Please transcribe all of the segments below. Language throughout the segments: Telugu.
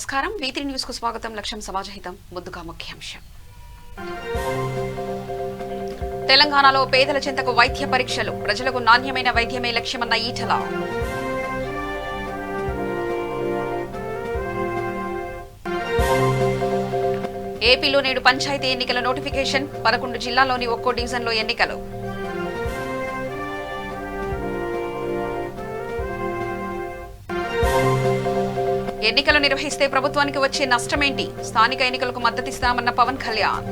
నమస్కారం V3 న్యూస్ కు స్వాగతం. లక్ష్యం సమాజహితం. ముందుగా ముఖ్యాంశం. తెలంగాణలో పేదల చింతకు వైద్య పరీక్షలు, ప్రజలకు నాణ్యమైన వైద్యమే లక్ష్యమన్న ఈటల. ఏపీలో నేడు పంచాయతీ ఎన్నికల నోటిఫికేషన్, 11 జిల్లాల్లోని ఒక్కో డివిజన్లో ఎన్నికలు. ఎన్నికలు నిర్వహిస్తే ప్రభుత్వానికి వచ్చే నష్టమేంటి? స్థానిక ఎన్నికలకు మద్దతిస్తామన్న పవన్ కళ్యాణ్.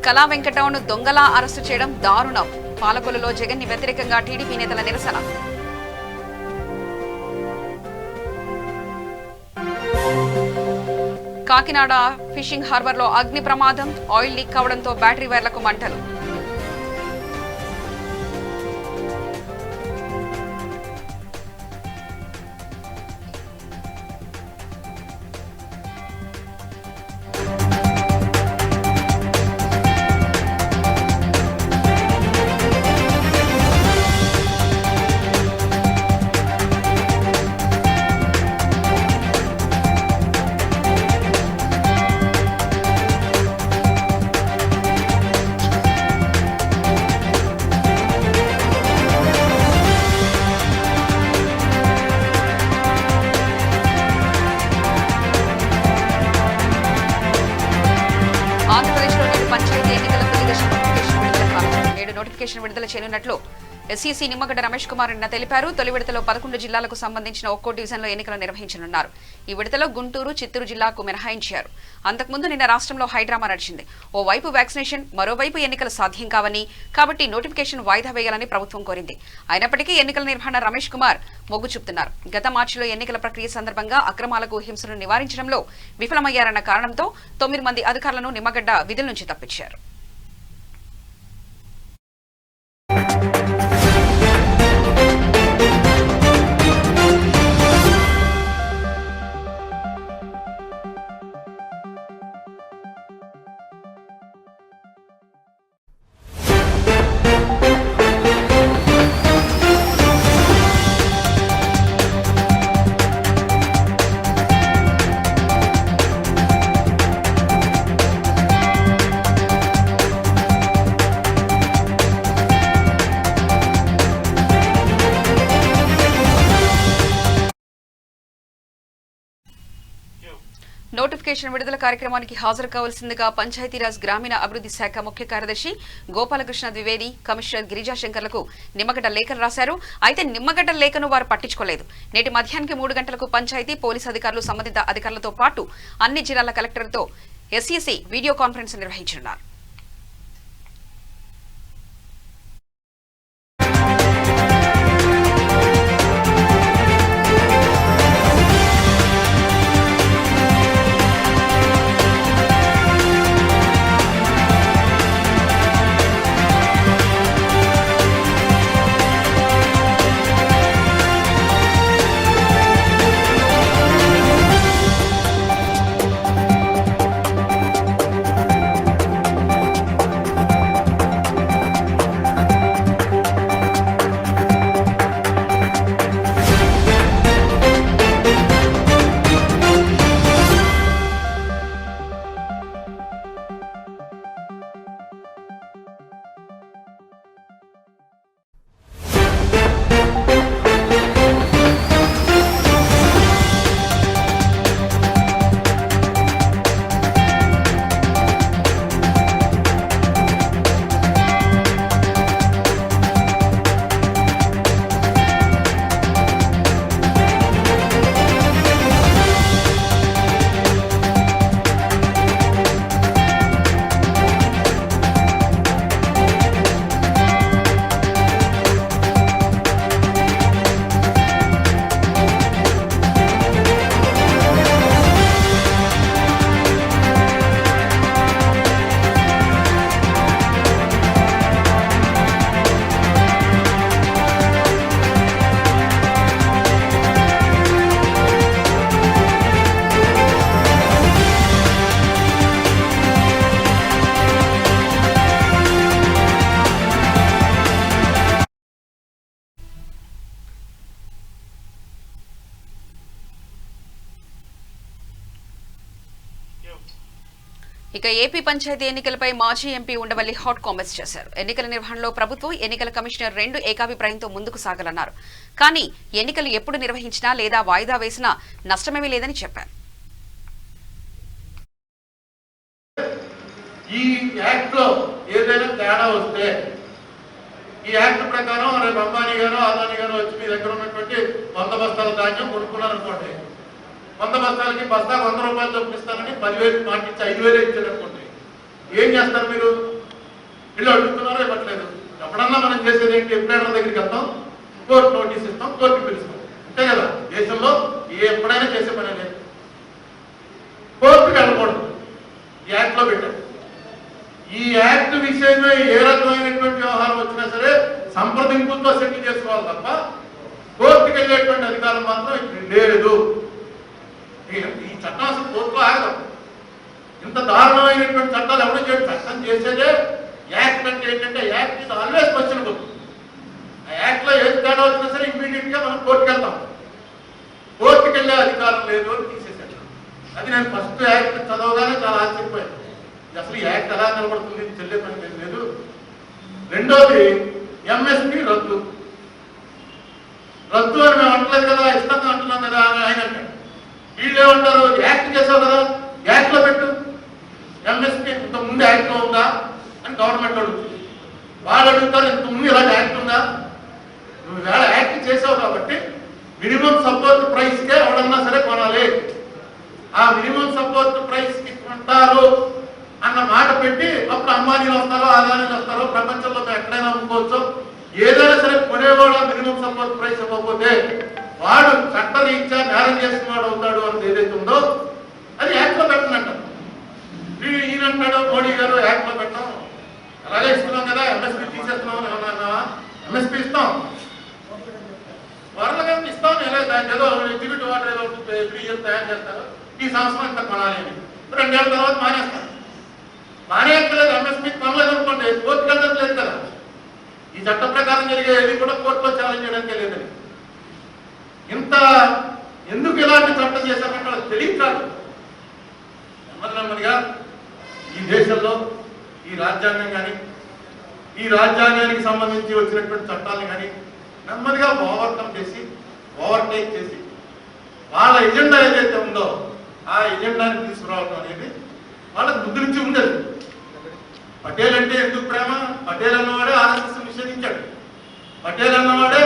కళా వెంకటరావును దొంగలా అరెస్టు చేయడం దారుణం. పాలకొల్లులో జగన్ ని వ్యతిరేకంగా టీడీపీ నేతల నిరసన. కాకినాడ ఫిషింగ్ హార్బర్ లో అగ్ని ప్రమాదం, ఆయిల్ లీక్ కావడంతో బ్యాటరీ వైర్లకు మంటలు. నోటిఫికేషన్ విడుదల చేయనున్నట్లు ఎస్ఈసీ నిమ్మగడ్డ రమేష్ కుమార్ నిన్న తెలిపారు. తొలి విడతలో 11 జిల్లాలకు సంబంధించిన ఒక్కో డివిజన్లో ఎన్నికలు నిర్వహించనున్నారు. ఈ విడతలో గుంటూరు, చిత్తూరు జిల్లాకు మినహాయించారు. అంతకుముందు నిన్న రాష్ట్రంలో హైడ్రామా నడిచింది. ఓవైపు వ్యాక్సినేషన్, మరోవైపు ఎన్నికలు సాధ్యం కావని, కాబట్టి నోటిఫికేషన్ వాయిదా వేయాలని ప్రభుత్వం కోరింది. అయినప్పటికీ ఎన్నికల నిర్వహణ రమేష్ కుమార్ మొగ్గు చూపుతున్నారు. గత మార్చిలో ఎన్నికల ప్రక్రియ సందర్భంగా అక్రమాలకు, హింసను నివారించడంలో విఫలమయ్యారన్న కారణంతో 9 మంది అధికారులను నిమ్మగడ్డ విధుల నుంచి తప్పించారు. నోటిఫికేషన్ విడుదల కార్యక్రమానికి హాజరు కావాల్సిందిగా పంచాయతీరాజ్ గ్రామీణ అభివృద్ధి శాఖ ముఖ్య కార్యదర్శి గోపాలకృష్ణ ద్వివేది, కమిషనర్ గిరిజాశంకర్లకు నిమ్మగడ్డ లేఖను రాశారు. అయితే నిమ్మగడ్డ లేఖను వారు పట్టించుకోలేదు. నేటి మధ్యాహ్నానికి 3 గంటలకు పంచాయతీ, పోలీసు అధికారులు, సంబంధిత అధికారులతో పాటు అన్ని జిల్లాల కలెక్టర్లతో ఎస్ఈసీ వీడియో కాన్ఫరెన్స్ నిర్వహించనున్నారు. ఇక ఏపీ పంచాయతీ ఎన్నికలపై మాజీ ఎంపీ ఉండవల్లి హాట్ కామెంట్స్ చేశారు. ఎన్నికల నిర్వహణలో ప్రభుత్వం, ఎన్నికల కమిషనర్ రెండు ఏకాభిప్రాయంతో ముందుకు సాగాలన్నారు. కానీ ఎన్నికలు ఎప్పుడు నిర్వహించినా లేదా వాయిదా వేసినా నష్టమేమీ లేదని చెప్పారు. ఈ యాక్ట్ లో ఏదైనా తేడా వస్తే ఈ యాక్ట్ ప్రకారం రేపు అంబానీ గారు అదానీ గారు వచ్చి మీ దగ్గర ఉన్నటువంటి 100 బస్తాల ధాన్యం కొనుక్కున్నారు అనుకోండి, 100 బస్తాలకి బస్తా 100 రూపాయలు చొప్పిస్తానని 10,000 మాటిచ్చి 5,000 ఇచ్చారు అనుకోండి. ఏం చేస్తారు మీరు? వీళ్ళు అడుగుతున్నారో ఇవ్వట్లేదు. ఎప్పుడన్నా మనం చేసేది ఏంటి? ఎప్పుడైనా దగ్గరికి వెళ్తాం, కోర్టు నోటీస్ ఇస్తాం, కోర్టుకి పిలుస్తాం, అంతే కదా. దేశంలో ఎప్పుడైనా చేసే పని లేదు. కోర్టుకి వెళ్ళకూడదు, ఈ యాక్ట్ లో పెట్టారు. ఈ యాక్ట్ విషయమే ఏ రకమైనటువంటి వ్యవహారం వచ్చినా సరే సంప్రదింపులతో సెటిల్ చేసుకోవాలి తప్ప కోర్టుకి వెళ్ళేటువంటి అధికారం మాత్రం ఇక్కడ లేదు. ఈ చట్టం అసలు కోర్టులో ఆగదు. ఇంత దారుణమైనటువంటి చట్టాలు ఎవరు చేయడం? చట్టం చేసేదే యాక్ట్ అంటే ఏంటంటే యాక్ట్ ఇస్ ఆల్వేస్ క్వశ్చనబుల్. ఆ యాక్ట్ లో ఏది తేడా వచ్చినా సరే ఇమ్మీడియట్ గా మనం కోర్టుకి వెళ్తాం. కోర్టుకి వెళ్ళే అధికారం లేదు అని తీసేసాడు. అది నేను ఫస్ట్ యాక్ట్ చదవగానే చాలా ఆశ్చర్యపోయాను. అసలు ఈ యాక్ట్ ఎలా నిలబడుతుంది? చెల్లే పని లేదు. రెండోది ఎంఎస్పీ రద్దు అని మేము అంటలేదు కదా, ఇష్టంగా అంటున్నాం కదా అని ఆయన అంటాడు. వీళ్ళు ఏమంటారు? యాక్ట్ చేసావు కదా, యాక్ట్ లో పెట్టు. ఎంఎస్పీ ఇంత ముందు యాక్ట్ లో ఉందా అని గవర్నమెంట్ అడుగుతుంది. వాళ్ళు అడుగుతారు, ఇంత ముందు ఇలాంటి యాక్ట్ ఉందా? నువ్వు వేళ యాక్ట్ చేసావు కాబట్టి మినిమం సపోర్ట్ ప్రైస్ కే ఎవడన్నా సరే కొనాలి. ఆ మినిమం సపోర్ట్ ప్రైస్ కి కొంటారు అన్న మాట పెట్టి అప్పుడు అంబానీలు వస్తారో అదానీలు వస్తారో ప్రపంచంలో ఎక్కడైనా అమ్ముకోవచ్చు. ఏదైనా సరే కొనేవాడు మినిమం సపోర్ట్ ప్రైస్ ఇవ్వకపోతే వాడు చట్టరీత్యా నేరం చేసిన వాడు అవుతాడు అని ఏదైతే ఉందో అది యాక్ట్ లో పెట్టనంట. ఈయనంటాడు మోడీ గారు యాక్ట్ లో పెట్టాం, అలాగే ఇస్తున్నాం కదా, ఎంఎస్పీ తీసేస్తున్నాం ఏమన్నా? ఎంఎస్పీ ఇస్తాం, వరలగా ఇస్తాం. ఏదో ఎగ్జిక్యూటివ్ ఆర్డర్ ఏదో తయారు చేస్తారు, ఈ సంవత్సరం ఇంత కొనాలి అని. 2 ఏళ్ల తర్వాత మానేస్తారు. మానేయక్కలేదు, ఎంఎస్పీ కొనలేదు అనుకోండి, కోర్టుకి వెళ్ళట్లేదు కదా. ఈ చట్ట ప్రకారం జరిగేది కూడా కోర్టులో ఛాలెంజ్ చేయడానికే లేదని. ఇంత ఎందుకు ఇలాంటి చట్టం చేశారంటే వాళ్ళకి తెలియదు. నెమ్మదిగా ఈ దేశంలో ఈ రాజ్యాంగం కానీ ఈ రాజ్యాంగానికి సంబంధించి వచ్చినటువంటి చట్టాలను కానీ నెమ్మదిగా ఓవర్టేక్ చేసి వాళ్ళ ఎజెండా ఏదైతే ఉందో ఆ ఎజెండాని తీసుకురావడం అనేది వాళ్ళకి బుద్ధి నుంచి ఉండదు. పటేల్ అంటే ఎందుకు ప్రేమ? పటేల్ అన్నవాడే ఆర్ఎస్ఎస్ నిషేధించాడు. పటేల్ అన్నవాడే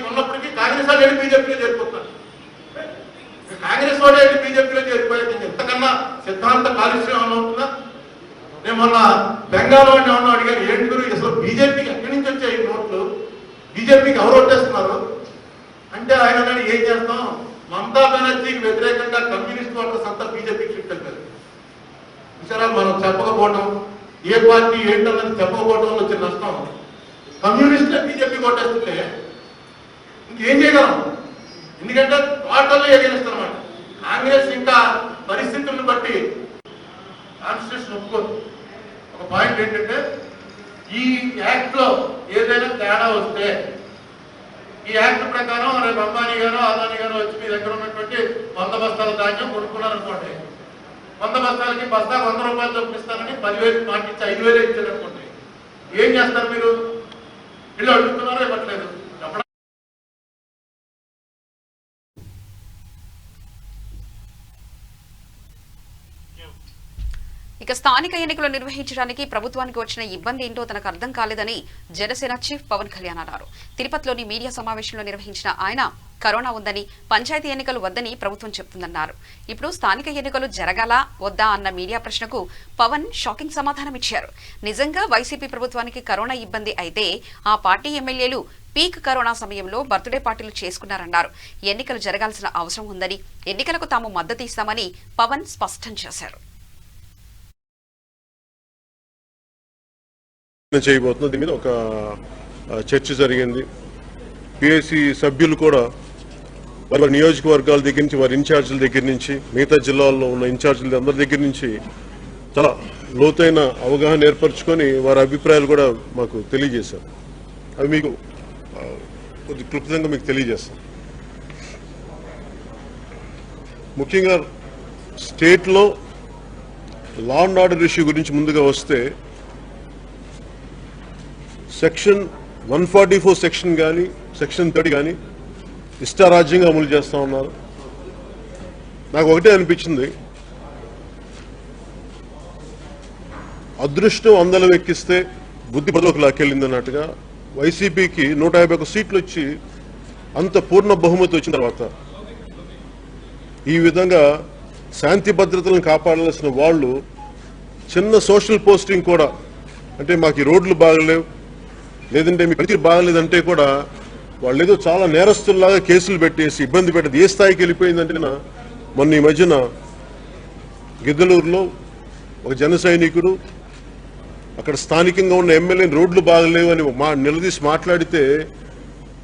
ఉన్నప్పటికీ కాంగ్రెస్ వాడు వెళ్ళి బీజేపీలో చేరిపోతాడు. కాంగ్రెస్ వాడే వెళ్ళి బీజేపీలో చేరిపోయేది ఎంతకన్నా సిద్ధాంత కాలుష్యం ఏమన్నా ఉంటుందా? నేను మొన్న బెంగాల్ వాడిని ఏమన్నా అడిగాను, ఏంటి గురు అసలు బీజేపీకి ఎక్కడి నుంచి వచ్చాయి ఈ నోట్లు, బీజేపీకి ఎవరు ఓటేస్తున్నారు అంటే ఆయన కానీ ఏం చేస్తాం, మమతా బెనర్జీకి వ్యతిరేకంగా కమ్యూనిస్ట్ ఓటర్స్ అంతా బీజేపీకి షిఫ్ట్ అవుతారు. చూసారా, మనం చెప్పకపోవటం, ఏ పార్టీ ఏంటన్నది చెప్పకపోవటం వల్ల వచ్చిన నష్టం. కమ్యూనిస్టులే బీజేపీ ఓటేస్తుంటే ఇంకేం చేయగలం? ఎందుకంటే టోటల్ ఎగేనిస్తారు అన్నమాట. కాంగ్రెస్ ఇంకా పరిస్థితులను బట్టి కాన్స్టిట్యూషన్ ఒప్పుకోదు. ఒక పాయింట్ ఏంటంటే ఈ యాక్ట్ లో ఏదైనా తేడా వస్తే ఈ యాక్ట్ ప్రకారం రేపు అంబానీ గారు అదానీ గారు వచ్చి మీ దగ్గర ఉన్నటువంటి 100 బస్తాల ధాన్యం కొనుక్కున్నారు అనుకోండి, 100 బస్తాలకి బస్తా 100 రూపాయలు చొప్పిస్తానని 10,000 మాటిచ్చి 5,000 ఇచ్చారు అనుకోండి. ఏం చేస్తారు మీరు? వీళ్ళు అడుగుతున్నారో ఇవ్వట్లేదు. ఇక స్థానిక ఎన్నికలు నిర్వహించడానికి ప్రభుత్వానికి వచ్చిన ఇబ్బంది ఏంటో తనకు అర్థం కాలేదని జనసేన చీఫ్ పవన్ కళ్యాణ్ అన్నారు. తిరుపతిలోని మీడియా సమావేశంలో నిర్వహించిన ఆయన కరోనా ఉందని, పంచాయతీ ఎన్నికలు వద్దని ప్రభుత్వం చెప్తుందన్నారు. ఇప్పుడు స్థానిక ఎన్నికలు జరగాలా వద్దా అన్న మీడియా ప్రశ్నకు పవన్ షాకింగ్ సమాధానం ఇచ్చారు. నిజంగా వైసీపీ ప్రభుత్వానికి కరోనా ఇబ్బంది అయితే ఆ పార్టీ ఎమ్మెల్యేలు పీక్ కరోనా సమయంలో బర్త్డే పార్టీలు చేసుకున్నారన్నారు. ఎన్నికలు జరగాల్సిన అవసరం ఉందని, ఎన్నికలకు తాము మద్దతు ఇస్తామని పవన్ స్పష్టం చేశారు. చేయబోతున్నా దీని మీద ఒక చర్చ జరిగింది. పిఎస్సి సభ్యులు కూడా వారి నియోజకవర్గాల దగ్గర నుంచి, వారి ఇన్ఛార్జీల దగ్గర నుంచి, మిగతా జిల్లాల్లో ఉన్న ఇన్ఛార్జీల అందరి దగ్గర నుంచి చాలా లోతైన అవగాహన ఏర్పరచుకొని వారి అభిప్రాయాలు కూడా మాకు తెలియజేశారు. అవి మీకు కొద్ది క్లుప్తంగా మీకు తెలియజేస్తాను. ముఖ్యంగా స్టేట్లో లా అండ్ ఆర్డర్ ఇష్యూ గురించి ముందుగా వస్తే సెక్షన్ 144 సెక్షన్ కానీ సెక్షన్ 30 కానీ ఇష్టారాజ్యంగా అమలు చేస్తూ ఉన్నారు. నాకు ఒకటే అనిపించింది, అదృష్టం అందలం ఎక్కిస్తే బుద్ధి పదలోకి లాక్కెళ్ళింది అన్నట్టుగా వైసీపీకి 151 సీట్లు వచ్చి అంత పూర్ణ బహుమతి వచ్చిన తర్వాత ఈ విధంగా శాంతి భద్రతలను కాపాడాల్సిన వాళ్ళు చిన్న సోషల్ పోస్టింగ్ కూడా, అంటే మాకు ఈ రోడ్లు బాగలేవు లేదంటే మీ పరిస్థితి బాగలేదంటే కూడా వాళ్ళు ఏదో చాలా నేరస్తుల్లాగా కేసులు పెట్టేసి ఇబ్బంది పెట్టేది ఏ స్థాయికి వెళ్ళిపోయిందంటే, మొన్న ఈ మధ్యన గిద్దలూరులో ఒక జన సైనికుడు అక్కడ స్థానికంగా ఉన్న ఎమ్మెల్యేని రోడ్లు బాగలేవు అని నిలదీసి మాట్లాడితే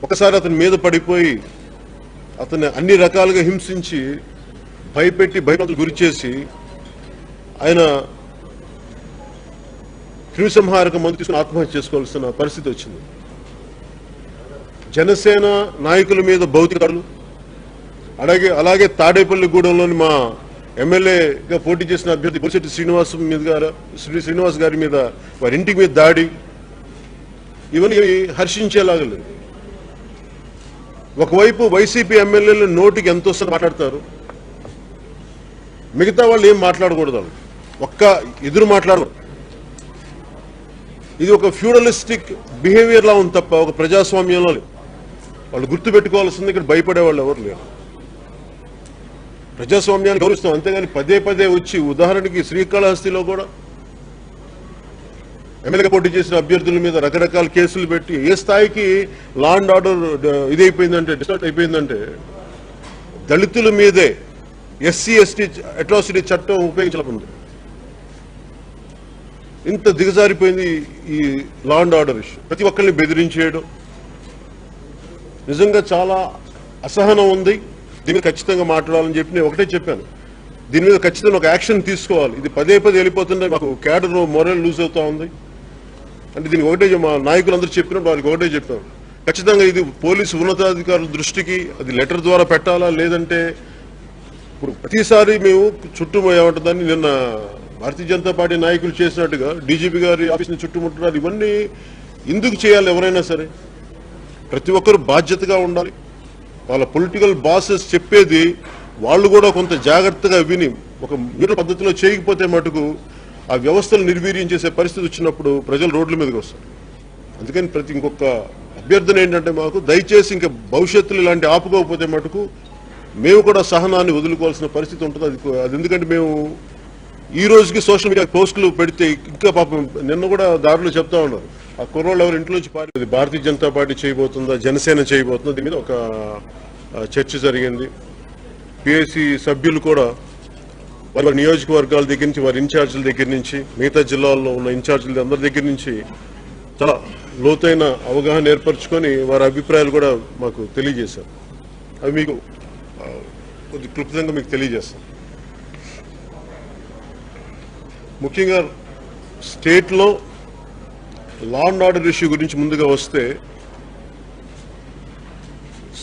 ఒకసారి అతని మీద పడిపోయి అతన్ని అన్ని రకాలుగా హింసించి భయపెట్టి భయపడకు గురి చేసి ఆయన క్రిమిసంహారక మందు తీసుకుని ఆత్మహత్య చేసుకోవాల్సిన పరిస్థితి వచ్చింది. జనసేన నాయకుల మీద భౌతిక దాడులు, అలాగే తాడేపల్లిగూడెంలోని మా ఎమ్మెల్యేగా పోటీ చేసిన అభ్యర్థి బొలిశెట్టి శ్రీనివాస్ గారి మీద వారి ఇంటికి మీద దాడి, ఇవన్నీ హర్షించేలాగా లేదు. ఒకవైపు వైసీపీ ఎమ్మెల్యేలు నోటికి ఎంతో మాట్లాడతారు, మిగతా వాళ్ళు ఏం మాట్లాడకూడదు, ఒక్క ఎదురు మాట్లాడరు. ఇది ఒక ఫ్యూడలిస్టిక్ బిహేవియర్ లా ఉంది తప్ప ఒక ప్రజాస్వామ్యంలో లేదు. వాళ్ళు గుర్తు పెట్టుకోవాల్సింది ఇక్కడ భయపడే వాళ్ళు ఎవరు లేరు. ప్రజాస్వామ్యాన్ని గౌరవిస్తాం, అంతేగాని పదే పదే వచ్చి, ఉదాహరణకి శ్రీకాళహస్తిలో కూడా ఎమ్మెల్యేగా పోటీ చేసిన అభ్యర్థుల మీద రకరకాల కేసులు పెట్టి ఏ స్థాయికి లా అండ్ ఆర్డర్ ఇదైపోయిందంటే, డిస్టర్బ్ అయిపోయిందంటే, దళితుల మీదే ఎస్సీ ఎస్టీ అట్రాసిటీ చట్టం ఉపయోగించలేకుంది. ఇంత దిగజారిపోయింది ఈ లా అండ్ ఆర్డర్ ఇష్యూ. ప్రతి ఒక్కరిని బెదిరించేయడం నిజంగా చాలా అసహనం ఉంది. దీని మీద ఖచ్చితంగా మాట్లాడాలని చెప్పి నేను ఒకటే చెప్పాను, దీని మీద ఖచ్చితంగా ఒక యాక్షన్ తీసుకోవాలి. ఇది పదే పదే వెళ్ళిపోతుంటే మాకు క్యాడర్ మొరల్ లూజ్ అవుతా ఉంది. అంటే దీనికి ఒకటే మా నాయకులందరూ చెప్పినప్పుడు వారికి ఒకటే చెప్పాను, ఖచ్చితంగా ఇది పోలీసు ఉన్నతాధికారుల దృష్టికి అది లెటర్ ద్వారా పెట్టాలా, లేదంటే ఇప్పుడు ప్రతిసారి మేము చుట్టూ ఏమంటుందని నిన్న భారతీయ జనతా పార్టీ నాయకులు చేసినట్టుగా డీజీపీ గారి ఆఫీస్ని చుట్టుముట్టున్నారు. ఇవన్నీ ఎందుకు చేయాలి? ఎవరైనా సరే ప్రతి ఒక్కరు బాధ్యతగా ఉండాలి. వాళ్ళ పొలిటికల్ బాసెస్ చెప్పేది వాళ్ళు కూడా కొంత జాగ్రత్తగా విని ఒక మీరు పద్ధతిలో చేయకపోతే మటుకు ఆ వ్యవస్థలు నిర్వీర్యం చేసే పరిస్థితి వచ్చినప్పుడు ప్రజలు రోడ్ల మీదకి వస్తారు. అందుకని ఇంకొక అభ్యర్థన ఏంటంటే, మాకు దయచేసి ఇంకా భవిష్యత్తులో ఇలాంటి ఆపుకోకపోతే మటుకు మేము కూడా సహనాన్ని వదులుకోవాల్సిన పరిస్థితి ఉంటుంది. అది ఎందుకంటే మేము ఈ రోజుకి సోషల్ మీడియా పోస్టులు పెడితే ఇంకా పాపం నిన్న కూడా దారిలో చెప్తా ఉన్నారు, ఆ కుర్రోళ్ళు ఎవరు ఇంట్లోంచి పారి భారతీయ జనతా పార్టీ చేయబోతుందా, జనసేన చేయబోతుందా, దీని మీద ఒక చర్చ జరిగింది. పిఎస్సి సభ్యులు కూడా వారి నియోజకవర్గాల దగ్గర నుంచి, వారి ఇన్ఛార్జీల దగ్గర నుంచి, మిగతా జిల్లాల్లో ఉన్న ఇన్ఛార్జీల అందరి దగ్గర నుంచి చాలా లోతైన అవగాహన ఏర్పరచుకొని వారి అభిప్రాయాలు కూడా మాకు తెలియజేశారు. అవి మీకు కొద్ది క్లుప్తంగా మీకు తెలియజేస్తాం. ముఖ్యంగా స్టేట్లో లా అండ్ ఆర్డర్ ఇష్యూ గురించి ముందుగా వస్తే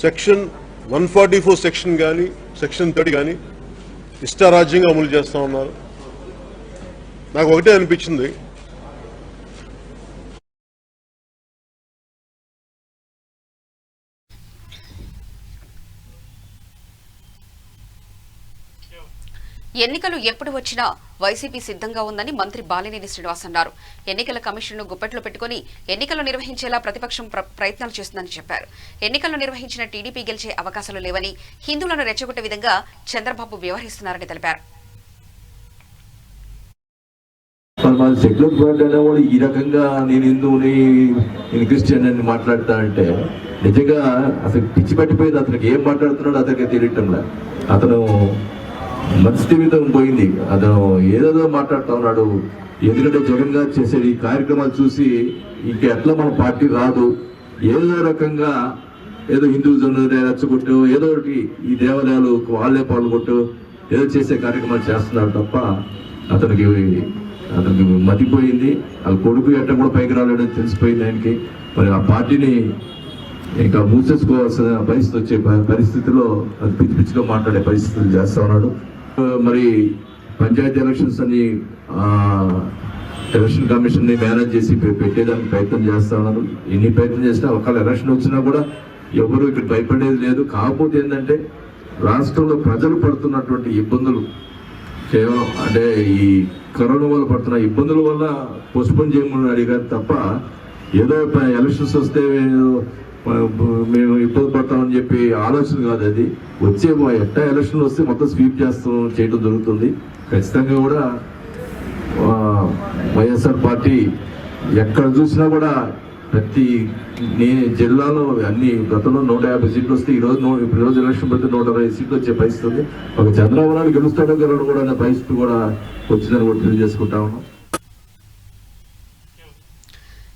సెక్షన్ 144 సెక్షన్ కానీ సెక్షన్ 30 కానీ ఇష్టారాజ్యంగా అమలు చేస్తూ ఉన్నారు. నాకు ఒకటే అనిపించింది, ఎన్నికలు ఎప్పుడు వచ్చినా వైసీపీ సిద్ధంగా ఉందని మంత్రి బాలినేని శ్రీనివాస్ అన్నారు. ఎన్నికల కమిషన్ను గుప్పెట్లో పెట్టుకుని ఎన్నికలు నిర్వహించేలా ప్రతిపక్షం ప్రయత్నాలు చేస్తుందని చెప్పారు. ఎన్నికలు నిర్వహించిన టీడీపీ గెలిచే అవకాశాలు లేవని, హిందువులను రెచ్చగొట్టే విధంగా చంద్రబాబు వ్యవహరిస్తున్నారని తెలిపారు. సెక్యులర్ పార్టీ అనేవాడు ఈ రకంగా నేను హిందువుని, నేను క్రిస్టియన్ అని మాట్లాడతా అంటే నిజంగా అసలు పిచ్చి పట్టిపోయింది. అతనికి ఏం మాట్లాడుతున్నాడో అతనికి తెలియటంలా. అతను మంచి జీవితం పోయింది. అతను ఏదేదో మాట్లాడుతూ ఉన్నాడు. ఎందుకంటే జగన్ గారు చేసే ఈ కార్యక్రమాలు చూసి ఇంక ఎట్లా మన పార్టీ రాదు, ఏదో రకంగా ఏదో హిందూజం రెచ్చగొట్టు, ఏదో ఒకటి ఈ దేవాలయాలు వాళ్ళే పాల్గొట్టు ఏదో చేసే కార్యక్రమాలు చేస్తున్నాడు తప్ప అతనికి మతిపోయింది. వాళ్ళ కొడుకు ఎట్ట కూడా పైకి రాలేడని తెలిసిపోయింది ఆయనకి. మరి ఆ పార్టీని ఇంకా మూసేసుకోవాల్సిన పరిస్థితి వచ్చే పరిస్థితిలో అది పిచ్చి పిచ్చిగా మాట్లాడే పరిస్థితులు చేస్తా ఉన్నాడు. మరి పంచాయతీ ఎలక్షన్స్ అని ఎలక్షన్ కమిషన్ ని మేనేజ్ చేసి పెట్టేదానికి ప్రయత్నం చేస్తా ఉన్నారు. ఎన్ని ప్రయత్నం చేసినా ఒకవేళ ఎలక్షన్ వచ్చినా కూడా ఎవరు ఇక్కడ భయపడేది లేదు. కాకపోతే ఏంటంటే రాష్ట్రంలో ప్రజలు పడుతున్నటువంటి ఇబ్బందులు కేవలం అంటే ఈ కరోనా వల్ల పడుతున్న ఇబ్బందుల వల్ల పోస్ట్పోన్ చేయమని అడిగారు తప్ప ఏదో ఎలక్షన్స్ వస్తే మేము ఇబ్బంది పడతామని చెప్పి ఆలోచన కాదు. అది వచ్చే ఎట్టా ఎలక్షన్ వస్తే మొత్తం స్వీప్ చేయడం జరుగుతుంది. ఖచ్చితంగా కూడా వైఎస్ఆర్ పార్టీ ఎక్కడ చూసినా కూడా ప్రతి జిల్లాలో అన్ని గతంలో 150 సీట్లు వస్తే ఈరోజు ఎలక్షన్ పెడితే 120 సీట్లు వచ్చే పరిస్థితి ఉంది. ఒక చంద్రబాబు నాయుడు గెలుస్తాడో గెలవడం కూడా అనే పరిస్థితి కూడా వచ్చిందని కూడా తెలియజేసుకుంటా ఉన్నాం.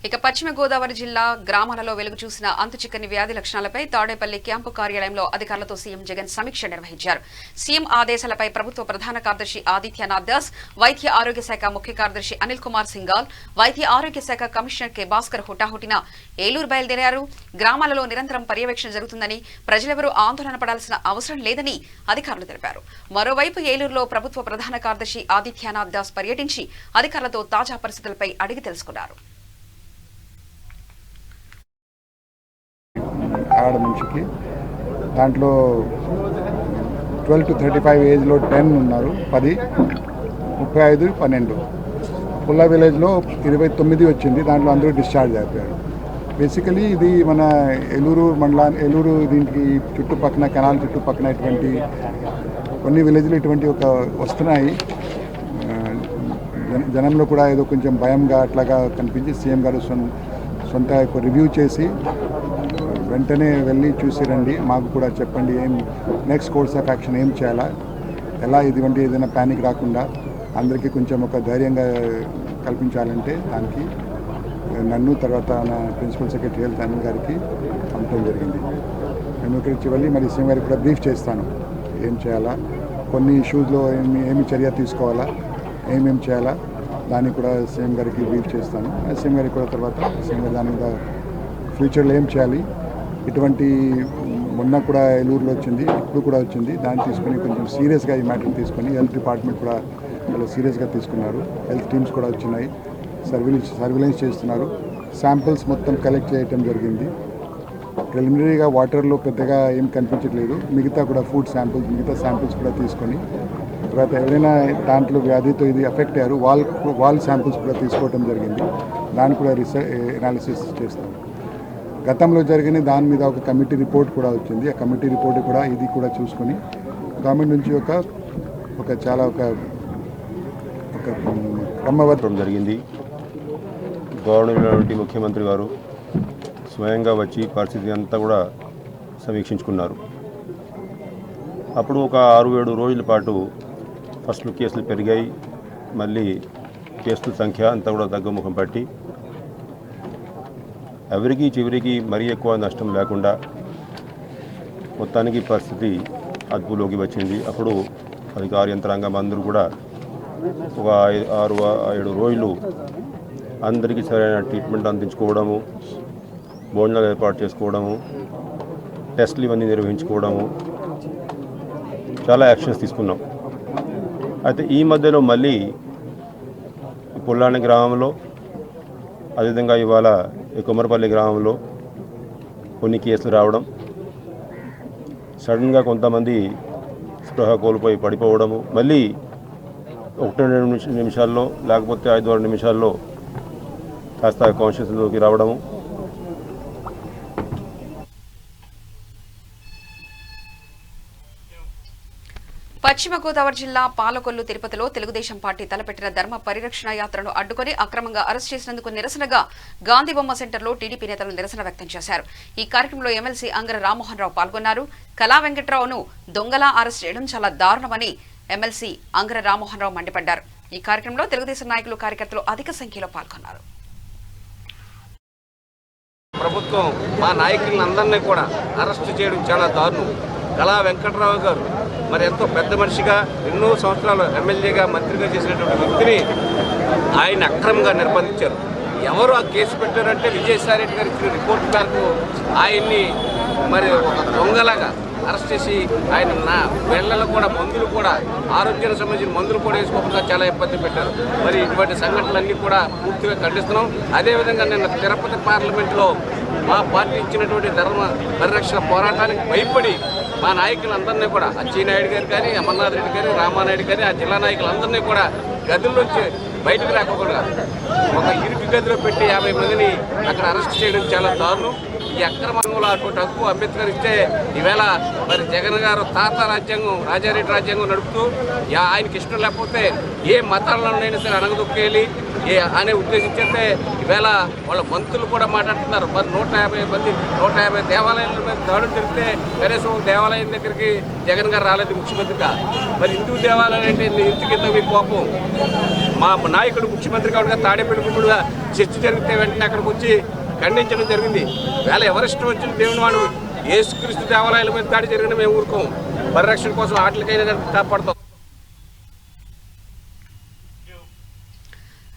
ఇక పశ్చిమ గోదావరి జిల్లా గ్రామాలలో వెలుగు చూసిన అంతుచిక్కని వ్యాధి లక్షణాలపై తాడేపల్లి క్యాంపు కార్యాలయంలో అధికారులతో సీఎం జగన్ సమీక్ష నిర్వహించారు. సీఎం ఆదేశాలపై ప్రభుత్వ ప్రధాన కార్యదర్శి ఆదిత్యనాథ్ దాస్, వైద్య ఆరోగ్య శాఖ ముఖ్య కార్యదర్శి అనిల్ కుమార్ సింగాల్, వైద్య ఆరోగ్య శాఖ కమిషనర్ కె భాస్కర్ హుటాహుటిన ఏలూరు బయలుదేరారు. గ్రామాలలో నిరంతరం పర్యవేక్షణ జరుగుతుందని, ప్రజలెవరూ ఆందోళన పడాల్సిన అవసరం లేదని అధికారులు తెలిపారు. మరోవైపు ఏలూరులో ప్రభుత్వ ప్రధాన కార్యదర్శి ఆదిత్యనాథ్ దాస్ పర్యటించి అధికారులతో తాజా పరిస్థితులపై అడిగి తెలుసుకున్నారు. ఆడ మనిషికి దాంట్లో 12 to 35 ఏజ్లో 10 ఉన్నారు, 10, 35, 12. పుల్లా విలేజ్లో 29 వచ్చింది, దాంట్లో అందరూ డిశ్చార్జ్ అయిపోయారు. బేసికలీ ఇది మన ఏలూరు దీనికి చుట్టుపక్కల కెనాల్ చుట్టుపక్కల ఇటువంటి కొన్ని విలేజ్లు ఇటువంటి ఒక వస్తున్నాయి. జనంలో కూడా ఏదో కొంచెం భయంగా అట్లాగా కనిపించి సీఎం గారు సొంత రివ్యూ చేసి వెంటనే వెళ్ళి చూసి రండి, మాకు కూడా చెప్పండి ఏం నెక్స్ట్ కోర్స్ ఆఫ్ యాక్షన్ ఏం చేయాలా, ఎలా ఇటువంటి ఏదైనా ప్యానిక్ రాకుండా అందరికీ కొంచెం ఒక ధైర్యంగా కల్పించాలంటే దానికి నన్ను తర్వాత నా ప్రిన్సిపల్ సెక్రటరీ హెల్త్ అనిల్ గారికి పంపడం జరిగింది. నేను ఇక్కడికి వెళ్ళి మరి సీఎం గారికి కూడా బ్రీఫ్ చేస్తాను ఏం చేయాలా, కొన్ని ఇష్యూస్లో ఏమి చర్య తీసుకోవాలా, ఏమేమి చేయాలా దాన్ని కూడా సీఎం గారికి బ్రీఫ్ చేస్తాను. సీఎం గారికి కూడా తర్వాత సీఎం గారు దాని మీద ఫ్యూచర్లో ఏం చేయాలి, ఇటువంటి మొన్న కూడా ఏలూరులో వచ్చింది, ఇప్పుడు కూడా వచ్చింది, దాన్ని తీసుకొని కొంచెం సీరియస్గా ఈ మ్యాటర్ తీసుకొని హెల్త్ డిపార్ట్మెంట్ కూడా చాలా సీరియస్గా తీసుకున్నారు. హెల్త్ టీమ్స్ కూడా వచ్చినాయి, సర్విలెన్స్ చేస్తున్నారు. శాంపిల్స్ మొత్తం కలెక్ట్ చేయటం జరిగింది. ప్రిలిమినరీగా వాటర్లో పెద్దగా ఏం కనిపించట్లేదు, మిగతా కూడా ఫుడ్ శాంపిల్స్ మిగతా శాంపిల్స్ కూడా తీసుకొని తర్వాత ఎవరైనా దాంట్లో వ్యాధితో ఇది ఎఫెక్ట్ అయ్యారు వాల్ శాంపిల్స్ కూడా తీసుకోవటం జరిగింది. దాన్ని కూడా ఎనాలిసిస్ చేస్తాం. గతంలో జరిగిన దాని మీద ఒక కమిటీ రిపోర్ట్ కూడా వచ్చింది. ఆ కమిటీ రిపోర్ట్ కూడా ఇది కూడా చూసుకొని గవర్నమెంట్ నుంచి ఒక చాలా క్రమబద్ధం జరిగింది. గవర్నమెంట్ ముఖ్యమంత్రి గారు స్వయంగా వచ్చి పరిస్థితి అంతా కూడా సమీక్షించుకున్నారు. అప్పుడు ఒక 6-7 రోజుల పాటు ఫస్ట్లో కేసులు పెరిగాయి, మళ్ళీ కేసుల సంఖ్య అంతా కూడా తగ్గుముఖం పట్టి ఎవరికి చివరికి మరీ ఎక్కువ నష్టం లేకుండా మొత్తానికి పరిస్థితి అదుపులోకి వచ్చింది. అప్పుడు అధికార యంత్రాంగం అందరూ కూడా ఒక 6-7 రోజులు అందరికీ సరైన ట్రీట్మెంట్ అందించుకోవడము, భోజనాలు ఏర్పాటు చేసుకోవడము, టెస్టులు ఇవన్నీ నిర్వహించుకోవడము, చాలా యాక్షన్స్ తీసుకున్నాం. అయితే ఈ మధ్యలో మళ్ళీ పుల్లాని గ్రామంలో, అదేవిధంగా ఇవాళ కొమరపల్లి గ్రామంలో కొన్ని కేసులు రావడం, సడన్గా కొంతమంది స్పృహ కోల్పోయి పడిపోవడము, మళ్ళీ 1-2 నిమిషాల్లో లేకపోతే 5-6 నిమిషాల్లో కాస్త కాన్షియస్లోకి రావడము. పశ్చిమ గోదావరి జిల్లా పాలకొల్లు తిరుపతిలో తెలుగుదేశం పార్టీ తలపెట్టిన ధర్మ పరిరక్షణ యాత్రను అడ్డుకొని అక్రమంగా అరెస్ట్ చేసినందుకు నిరసనగా గాంధీబొమ్మ సెంటర్లో టీడీపీ నేతలు నిరసన వ్యక్తం చేశారు. ఈ కార్యక్రమంలో ఎమ్మెల్సీ అంగర రామ్మోహన్ రావు పాల్గొన్నారు. కళా వెంకట్రావును దొంగలా అరెస్ట్ చేయడం చాలా దారుణమని ఎమ్మెల్సీ అంగర రామ్మోహన్ రావు మండిపడ్డారు. ఈ కార్యక్రమంలో తెలుగుదేశం నాయకులు, కార్యకర్తలు అధిక సంఖ్యలో పాల్గొన్నారు. ప్రభుత్వం మా నాయకులందరినీ కూడా అరెస్ట్ చేయడం చాలా దారుణం. కళా వెంకట్రావు గారు మరి ఎంతో పెద్ద మనిషిగా ఎన్నో సంవత్సరాలు ఎమ్మెల్యేగా మంత్రిగా చేసినటువంటి వ్యక్తిని ఆయన అక్రమంగా నిర్బంధించారు. ఎవరు ఆ కేసు పెట్టారంటే విజయసాయి రెడ్డి గారు ఇచ్చిన రిపోర్ట్ మేరకు ఆయన్ని మరి ఒక దొంగలాగా అరెస్ట్ చేసి ఆయన వేళ్లలో కూడా మందులు కూడా ఆరోగ్యానికి సంబంధించిన మందులు కూడా వేసుకోకుండా చాలా ఇబ్బంది పెట్టారు. మరి ఇటువంటి సంఘటనలన్నీ కూడా పూర్తిగా ఖండిస్తున్నాం. అదేవిధంగా నిన్న తిరుపతి పార్లమెంట్లో మా పార్టీ ఇచ్చినటువంటి ధర్మ పరిరక్షణ పోరాటానికి భయపడి మా నాయకులందరినీ కూడా అచ్చెన్నాయుడు గారు కానీ, అమర్నాథ్ రెడ్డి గారు, రామానాయుడు గారి ఆ జిల్లా నాయకులందరినీ కూడా గదుల్లోంచి బయటకు రాకుండా ఒక ఇరుకు గదిలో పెట్టి 50 మందిని అక్కడ అరెస్ట్ చేయడం చాలా దారుణం. ఈ అక్రమంలో అటువంటి హక్కు అంబేద్కర్ ఇస్తే ఈవేళ మరి జగన్ గారు తాత రాజ్యాంగం, రాజారెడ్డి రాజ్యాంగం నడుపుతూ ఆయనకి ఇష్టం లేకపోతే ఏ మతాలలోనైనా సరే అణగదొక్కేయాలి అనే ఉద్దేశించే ఈవేళ వాళ్ళ మంత్రులు కూడా మాట్లాడుతున్నారు. మరి 150 దేవాలయాల మీద దాడులు జరిగితే కనీసం దేవాలయం దగ్గరికి జగన్ గారు రాలేదు ముఖ్యమంత్రిగా. మరి హిందూ దేవాలయం అంటే ఇంటి కింద మీ కోపం. మా నాయకుడు ముఖ్యమంత్రి కావడంగా తాడేపల్లిగూడెంలో చర్చ జరిగితే వెంటనే అక్కడికి వచ్చి ఖండించడం జరిగింది. వేళ ఎవరిష్టం వచ్చిన దేవుని వాడు యేసుక్రీస్తు దేవాలయాల మీద దాడి జరిగిన మేము ఊరుకోం. పరిరక్షణ కోసం వాటికైనా కాపాడుతాం.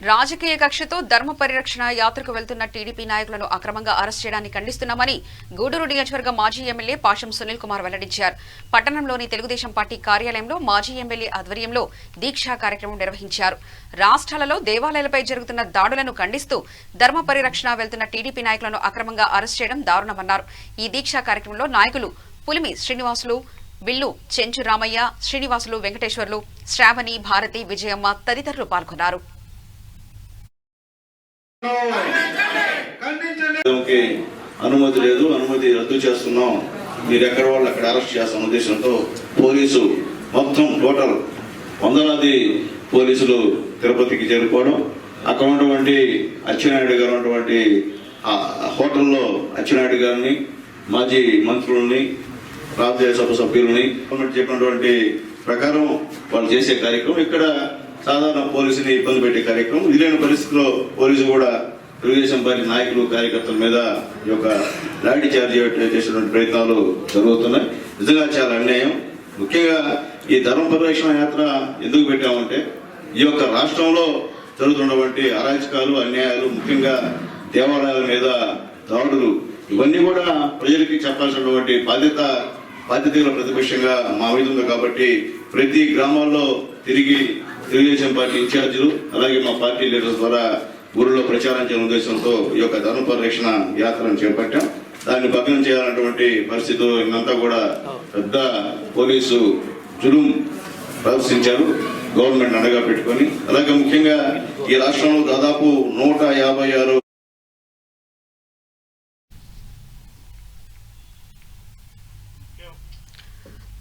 రాజకీయ కక్షతో ధర్మ పరిరక్షణ యాత్రకు వెళ్తున్న టీడీపీ నాయకులను అక్రమంగా అరెస్ట్ చేయడాన్ని ఖండిస్తున్నామని గూడూరు నియోజకవర్గ మాజీ ఎమ్మెల్యే పాషం సునీల్ కుమార్ వెల్లడించారు. పట్టణంలోని తెలుగుదేశం పార్టీ కార్యాలయంలో మాజీ ఎమ్మెల్యే ఆధ్వర్యంలో దీక్షా కార్యక్రమం నిర్వహించారు. రాష్ట్రాలలో దేవాలయాలపై జరుగుతున్న దాడులను ఖండిస్తూ ధర్మ పరిరక్షణ వెళ్తున్న టీడీపీ నాయకులను అక్రమంగా అరెస్ట్ చేయడం దారుణమన్నారు. ఈ దీక్షా కార్యక్రమంలో నాయకులు పులిమి శ్రీనివాసులు, బిల్లు చెంచు రామయ్య, శ్రీనివాసులు, వెంకటేశ్వర్లు, శ్రావణి, భారతి, విజయమ్మ తదితరులు పాల్గొన్నారు. అనుమతి లేదు, అనుమతి రద్దు చేస్తున్నాం, మీరు ఎక్కడ వాళ్ళు అక్కడ అరెస్ట్ చేస్తున్న ఉద్దేశంతో పోలీసు మొత్తం టోటల్ వందలాది పోలీసులు తిరుపతికి చేరుకోవడం, అక్కడ ఉన్నటువంటి అచ్చెన్నాయుడు గారు ఉన్నటువంటి హోటల్లో అచ్చెన్నాయుడు గారిని, మాజీ మంత్రులని, రాజ్యసభ సభ్యులని చెప్పినటువంటి ప్రకారం వాళ్ళు చేసే కార్యక్రమం ఇక్కడ సాధారణ పోలీసుని ఇబ్బంది పెట్టే కార్యక్రమం. ఇది లేని పరిస్థితిలో పోలీసు కూడా తెలుగుదేశం పార్టీ నాయకులు, కార్యకర్తల మీద ఈ యొక్క లాఠీ చార్జ్ చేసేటువంటి ప్రయత్నాలు జరుగుతున్నాయి. నిజంగా చాలా అన్యాయం. ముఖ్యంగా ఈ ధర్మ పరిరక్షణ యాత్ర ఎందుకు పెట్టామంటే ఈ యొక్క రాష్ట్రంలో జరుగుతున్నటువంటి అరాచకాలు, అన్యాయాలు, ముఖ్యంగా దేవాలయాల మీద దాడులు, ఇవన్నీ కూడా ప్రజలకి చెప్పాల్సినటువంటి బాధ్యతల ప్రతిపక్షంగా మా మీద ఉంది. కాబట్టి ప్రతి గ్రామాల్లో తిరిగి తెలుగుదేశం పార్టీ ఇన్ఛార్జీలు అలాగే మా పార్టీ లీడర్స్ ద్వారా ఊరిలో ప్రచారం చేయడం ఉద్దేశంతో ఈ యొక్క ధర్మ పరిరక్షణ యాత్రను చేపట్టాం. దాన్ని భగ్నం చేయాలన్నటువంటి పరిస్థితులు ఇదంతా కూడా పెద్ద పోలీసు జులుం ప్రదర్శించారు గవర్నమెంట్ అండగా పెట్టుకొని. అలాగే ముఖ్యంగా ఈ రాష్ట్రంలో దాదాపు 156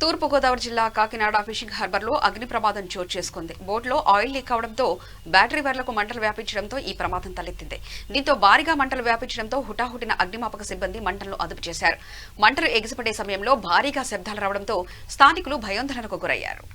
తూర్పుగోదావరి జిల్లా కాకినాడ ఫిషింగ్ హార్బర్లో అగ్ని ప్రమాదం చోటు చేసుకుంది. బోట్లో ఆయిల్ లీక్ అవడంతో బ్యాటరీ వైర్లకు మంటలు వ్యాపించడంతో ఈ ప్రమాదం తలెత్తింది. దీంతో భారీగా మంటలు వ్యాపించడంతో హుటాహుటిన అగ్నిమాపక సిబ్బంది మంటలను అదుపు చేశారు. మంటలు ఎగిసిపడే సమయంలో భారీగా శబ్దాలు రావడంతో స్థానికులు భయోందనకు గురయ్యారు.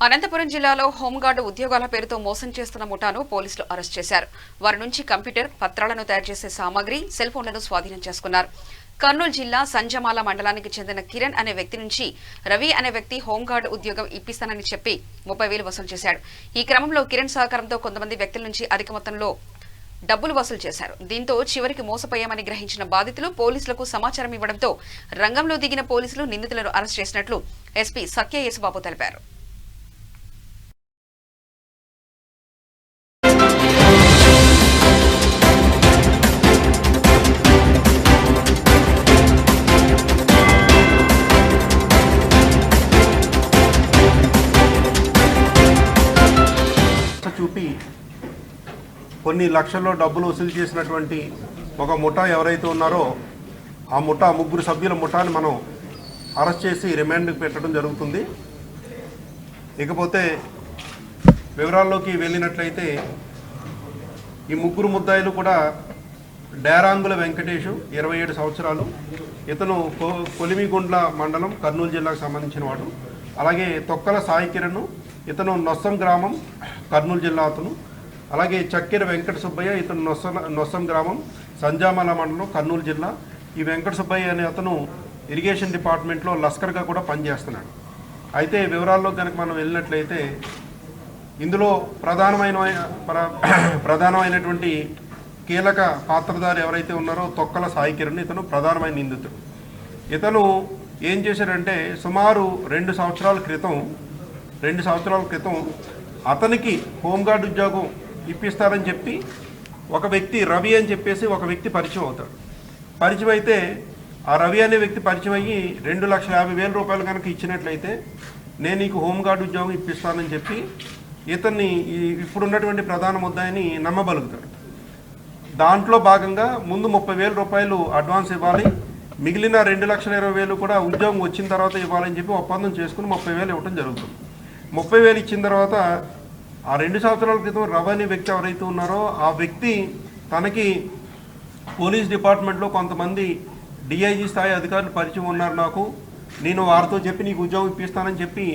అనంతపురం జిల్లాలో హోంగార్డు ఉద్యోగాల పేరుతో మోసం చేస్తున్న ముఠాను పోలీసులు అరెస్ట్ చేశారు. వారి నుంచి కంప్యూటర్, పత్రాలను తయారు చేసే సామాగ్రి, సెల్ ఫోన్లను స్వాధీనం చేసుకున్నారు. కర్నూలు జిల్లా సంజమాల మండలానికి చెందిన కిరణ్ అనే వ్యక్తి నుంచి రవి అనే వ్యక్తి హోంగార్డు ఉద్యోగం ఇప్పిస్తానని చెప్పి 30,000 వసూలు చేశాడు. ఈ క్రమంలో కిరణ్ సహకారంతో కొంతమంది వ్యక్తుల నుంచి అధిక మొత్తంలో డబ్బులు వసూలు చేశారు. దీంతో చివరికి మోసపోయామని గ్రహించిన బాధితులు పోలీసులకు సమాచారం ఇవ్వడంతో రంగంలో దిగిన పోలీసులు నిందితులను అరెస్ట్ చేసినట్లు ఎస్పీ సత్య యేసుబాబు తెలిపారు. చూపి కొన్ని లక్షల్లో డబ్బులు వసూలు చేసినటువంటి ఒక ముఠా ఎవరైతే ఉన్నారో ఆ ముఠా ముగ్గురు సభ్యుల ముఠాని మనం అరెస్ట్ చేసి రిమాండ్కి పెట్టడం జరుగుతుంది. ఇకపోతే వివరాల్లోకి వెళ్ళినట్లయితే ఈ ముగ్గురు ముద్దాయిలు కూడా డేరాంగుల వెంకటేషు 27 సంవత్సరాలు, ఇతను కొలిమిగుండ్ల మండలం కర్నూలు జిల్లాకు సంబంధించిన వాడు. అలాగే తొక్కల సాయి కిరణ్, ఇతను నొస్సం గ్రామం కర్నూలు జిల్లా అతను. అలాగే చక్కెర వెంకట సుబ్బయ్య, ఇతను నొస్సం గ్రామం సంజామాల మండలం కర్నూలు జిల్లా. ఈ వెంకట సుబ్బయ్య అనే అతను ఇరిగేషన్ డిపార్ట్మెంట్లో లస్కర్గా కూడా పనిచేస్తున్నాడు. అయితే వివరాల్లో కనుక మనం వెళ్ళినట్లయితే ఇందులో ప్రధానమైనటువంటి కీలక పాత్రధారి ఎవరైతే ఉన్నారో తొక్కల సాయి కిరణ్, ఇతను ప్రధానమైన నిందితుడు. ఇతను ఏం చేశాడంటే సుమారు 2 సంవత్సరాల క్రితం అతనికి హోంగార్డ్ ఉద్యోగం ఇప్పిస్తారని చెప్పి ఒక వ్యక్తి రవి అని చెప్పేసి ఒక వ్యక్తి పరిచయం అవుతాడు. పరిచయం అయితే ఆ రవి అనే వ్యక్తి పరిచయం అయ్యి 2,50,000 రూపాయలు కనుక ఇచ్చినట్లయితే నేను నీకు హోంగార్డ్ ఉద్యోగం ఇప్పిస్తానని చెప్పి ఇతన్ని ఇప్పుడున్నటువంటి ప్రధాన ముద్దాయిని నమ్మబలుగుతాడు. దాంట్లో భాగంగా ముందు 30,000 రూపాయలు అడ్వాన్స్ ఇవ్వాలి, మిగిలిన 2,20,000 కూడా ఉద్యోగం వచ్చిన తర్వాత ఇవ్వాలని చెప్పి ఒప్పందం చేసుకుని 30,000 ఇవ్వడం జరుగుతుంది. 30,000 ఇచ్చిన తర్వాత ఆ 2 సంవత్సరాల క్రితం రవి అనే వ్యక్తి ఎవరైతే ఉన్నారో ఆ వ్యక్తి తనకి పోలీస్ డిపార్ట్మెంట్లో కొంతమంది డిఐజీ స్థాయి అధికారులు పరిచయం ఉన్నారు, నాకు నేను వారితో చెప్పి నీకు ఉద్యోగం ఇప్పిస్తానని చెప్పి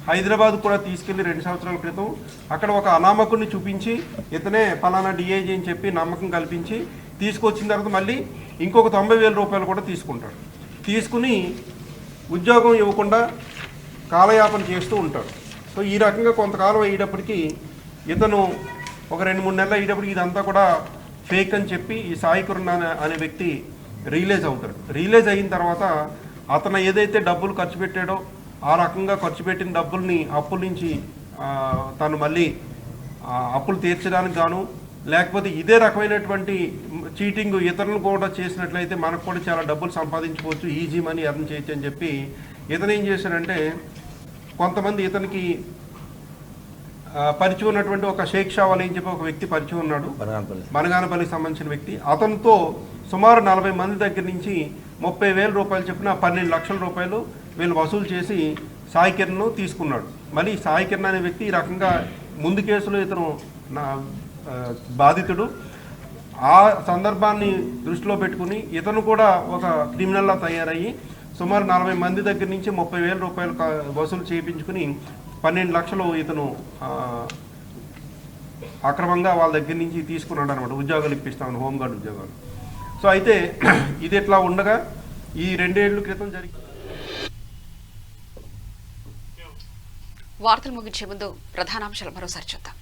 హైదరాబాద్ కూడా తీసుకెళ్లి 2 సంవత్సరాల క్రితం అక్కడ ఒక అనామకుడిని చూపించి ఇతనే పలానా డిఐజీ అని చెప్పి నమ్మకం కల్పించి తీసుకొచ్చిన తర్వాత మళ్ళీ ఇంకొక 90,000 రూపాయలు కూడా తీసుకుంటాడు. తీసుకుని ఉద్యోగం ఇవ్వకుండా కాలయాపన చేస్తూ ఉంటాడు. సో ఈ రకంగా కొంతకాలం అయ్యేటప్పటికి ఇతను ఒక 2-3 నెలలు అయ్యేటప్పటికి ఇదంతా కూడా ఫేక్ అని చెప్పి ఈ సాయి కిరణ్ అనే వ్యక్తి రియలైజ్ అవుతాడు. రియలైజ్ అయిన తర్వాత అతను ఏదైతే డబ్బులు ఖర్చు పెట్టాడో ఆ రకంగా ఖర్చు పెట్టిన డబ్బుల్ని అప్పుల నుంచి తను మళ్ళీ అప్పులు తీర్చడానికి గాను లేకపోతే ఇదే రకమైనటువంటి చీటింగ్ ఇతరులు కూడా చేసినట్లయితే మనకు కూడా చాలా డబ్బులు సంపాదించుకోవచ్చు, ఈజీ మనీ ఎర్న్ చేయొచ్చు అని చెప్పి ఇతను ఏం చేశాడంటే కొంతమంది ఇతనికి పరిచయం ఉన్నటువంటి ఒక షేక్ షావాలి అని చెప్పి ఒక వ్యక్తి పరిచయం ఉన్నాడు, బనగానపల్లికి సంబంధించిన వ్యక్తి. అతనితో సుమారు 40 మంది దగ్గర నుంచి 30,000 రూపాయలు చెప్పిన 12 లక్షల రూపాయలు వీళ్ళు వసూలు చేసి సాయి కిరణ్ తీసుకున్నాడు. మళ్ళీ సాయి కిరణ్ అనే వ్యక్తి ఈ రకంగా ముందు కేసులో ఇతను బాధితుడు. ఆ సందర్భాన్ని దృష్టిలో పెట్టుకుని ఇతను కూడా ఒక క్రిమినల్లా తయారయ్యి సుమారు 40 మంది దగ్గర నుంచి 30,000 రూపాయలు వసూలు చేయించుకుని 12 లక్షలు ఇతను అక్రమంగా వాళ్ళ దగ్గర నుంచి తీసుకున్నాడు అనమాట, ఉద్యోగాలు ఇప్పిస్తామని, హోంగార్డ్ ఉద్యోగాలు. సో అయితే ఇది ఇట్లా ఉండగా ఈ 2 ఏళ్ల క్రితం జరిగి వార్తలు ముగించే ముందు ప్రధానాంశాలు మరోసారి చూద్దాం.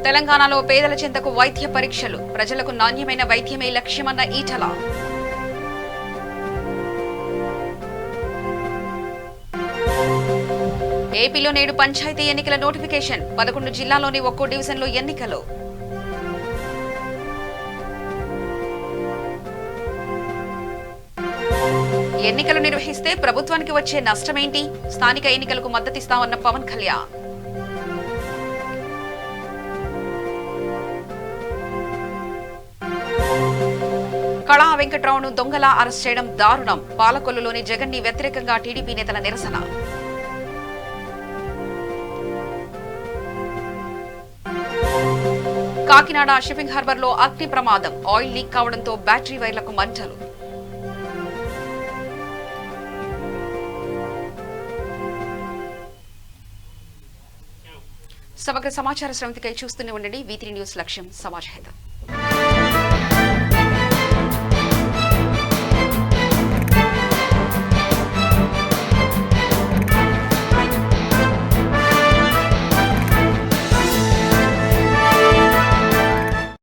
తెలంగాణలో పేదల చెంతకు వైద్య పరీక్షలు, ప్రజలకు నాణ్యమైన వైద్యమే లక్ష్యమన్న ఈటల. ఏపీలో నేడు పంచాయతీ ఎన్నికల నోటిఫికేషన్, 11 జిల్లాల్లోని ఒక్కో డివిజన్లో ఎన్నికలు. ఎన్నికలు నిర్వహిస్తే ప్రభుత్వానికి వచ్చే నష్టమేంటి? స్థానిక ఎన్నికలకు మద్దతిస్తామన్న పవన్ కళ్యాణ్. కళా వెంకట్రావును దొంగలా అరెస్ట్ చేయడం దారుణం, పాలకొల్లులోని జగన్ ని వ్యతిరేకంగా టీడీపీ నేతల నిరసన. కాకినాడ షిప్పింగ్ హార్బర్ లో అగ్ని ప్రమాదం, ఆయిల్ లీక్ కావడంతో బ్యాటరీ వైర్లకు మంటలు. సమగ్ర సమాచార శ్రవంతికై చూస్తూనే ఉండండి. V3 న్యూస్, లక్ష్యం సమాజహితం.